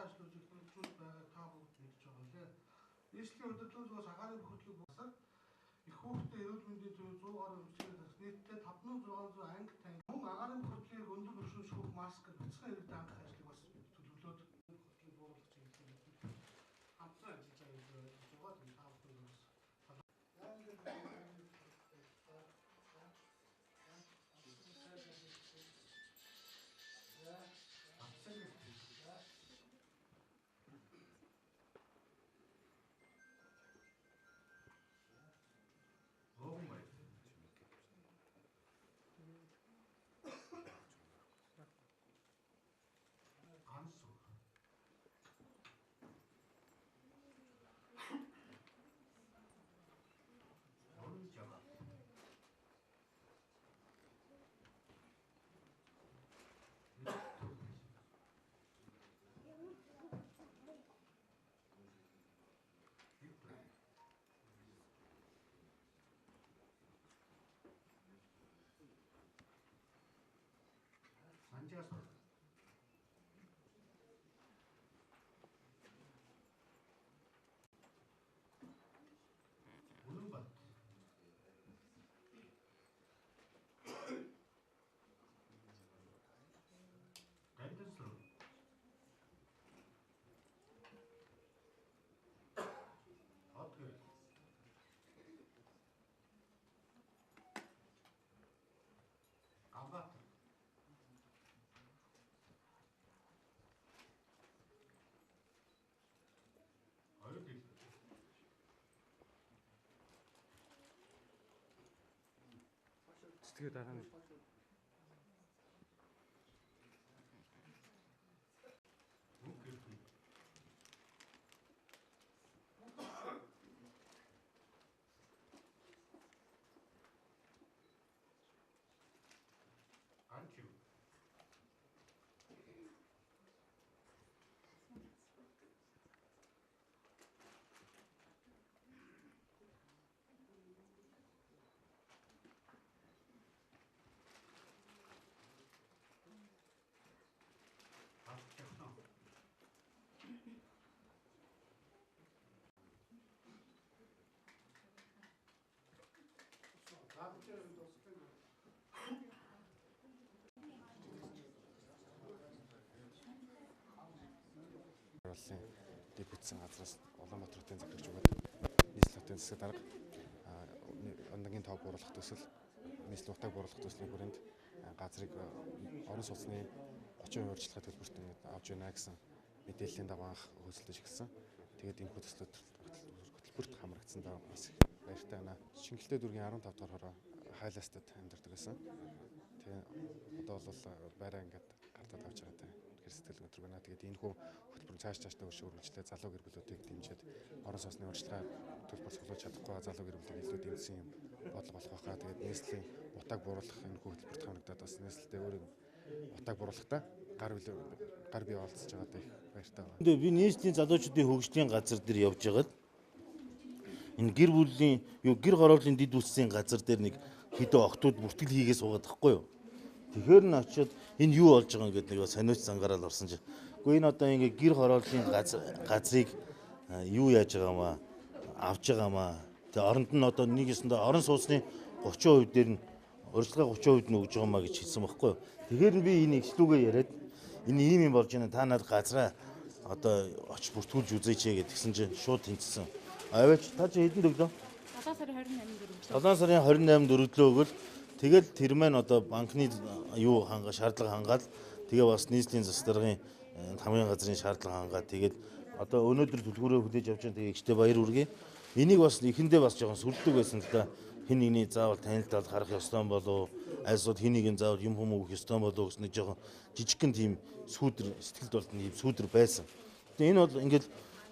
ажлыг эхлүүлж байгаа та бүгд мэдж байгаа лээ. Нийслэлийн удирдлага зүйн агаарын хөтлөг босоор их хүүхдээ эрүүл мэндийн төв 100 гаруй эмчилгээ нийтдээ 5600 анги танги мөн агаарын хөтлөгийг өндөр түвшиншгөх маскер бяцхан иргэдэд хангах ажлыг бас төлөвлөөд хөтлөгийг бууруулах чиглэлээр хамтран ажиллаж байгаа гэж байгаа. Тэгээд та бүхэн бас тэгээ дараа нь дэд бүтсэн газраас Улаанбаатар хотын захирагч өгөөд нийслэлийн хотын засаг дарга онлагийн тоо бууруулах төсөл нийслэлийн утааг бууруулах төслийн хүрээнд газрыг орон сууцны 30% урьдчилгаа төлбөрт авч байна гэсэн мэдээллийн дагуу анх хөөцөлдөж эхэлсэн. Тэгээд энэ хөтөлбөрт хамрагдсан даа бас баяртай байна. Шингэлтэй дүүргийн 15 дахь хороо хайлаастад амьдардаг байсан. Тэгээ одоо бол байраа ингээд гартаад авч байгаатай сэтгэл хөдлөг байна. Тэгээд энэ хөтөлбөр цаашдаа өршөөлжлээ залуу гэр бүлүүдийг дэмжиж орон сууцны урьдчилгаа төлбөр цуглуулж чадахгүй залуу гэр бүлийг илүү дэмжсэн юм бодлого болох байхаа. Тэгээд нийслэлийн утааг бууруулах энэ хөтөлбөрт хамрагдаад бас нийслэлтэй өөрийн утааг бууруулахдаа гар бие олцож байгаадаа их баяртай байна. 근데 би нийслэлийн залуучуудын хөгжлийн газар дээр явж байгаад энэ гэр бүлийн гэр хорооллын дэд үсгийн газар дээр нэг хэдэн охтууд бүртгэл хийгээ суугаад тахгүй юу. Тэгэхээр н очиод энэ юу болж байгаа гэдэг нэг сониуч зангараад орсон чинь. Гэхдээ энэ одоо ингээ гэр хорооллын газрыг юу яаж байгаамаа авч байгаамаа. Тэгээ оронд нь одоо нэг ёсондоо орон сууцны 30% дээр нь урьдчилгаа 30% нь өгж байгаамаа гэж хэлсэн байхгүй юу. Тэгэхээр би энэ ихлүүгээ яриад энэ ийм юм болж байна. Та надад газраа одоо очиж бүртгүүлж үзээч гэдгсэн чинь шууд тэнцсэн. Аваач та чи хэдэн өглөө? 7 сарын 28-нд өргөдлөө өгөл тэгэл тэр маань одоо банкны юу шаардлага хангаад тэгээ бас нийслэлийн засаг даргын хамгийн газрын шаардлага хангаад тэгээд одоо өнөөдөр төлгөөрөө хүлээж авч байгаа тэгээ ихтэй баяр үргээ. Энийг бас ихэндээ бас жоохон сүрдэг байсан л да. Хин нэгний заавал танилцаад харах ёстой болов альсууд хин нэгэн заавал юм хүм өгөх ёстой болов гэсэн нэг жоохон жижигхэн тийм сүүдэр сэтгэлд болтон тийм сүүдэр байсан. Тэгээ энэ бол ингээд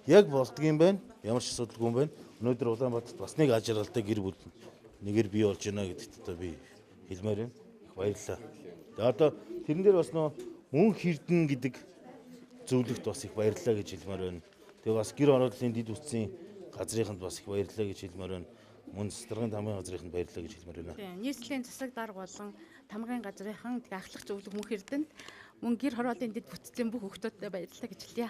яг болдгийм байна. Ямар ч асуудалгүй юм байна. Өнөөдөр Улаанбаатарт бас нэг ажралтай гэр бүл нэгээр бий болж байна гэдэгт одоо би хэлмээр байна. Их баярлалаа. Тэгээ одоо тэрэн дээр бас нөө мөн хэрдэн гэдэг зөвлөгт бас их баярлалаа гэж хэлмээр байна. Тэгээ бас гэр оролдлын дэд үтсийн газрынханд бас их баярлалаа гэж хэлмээр байна. Мөн засгийн тамгын газрынханд баярлалаа гэж хэлмээр байна. Нийслэлийн засаг дарга болон тамгын газрынхан ахлах зөвлөг мөн хэрдэнд мөн гэр хорооллын дэд бүтцийн бүх хүмүүстээ баярлалаа гэж хэлье.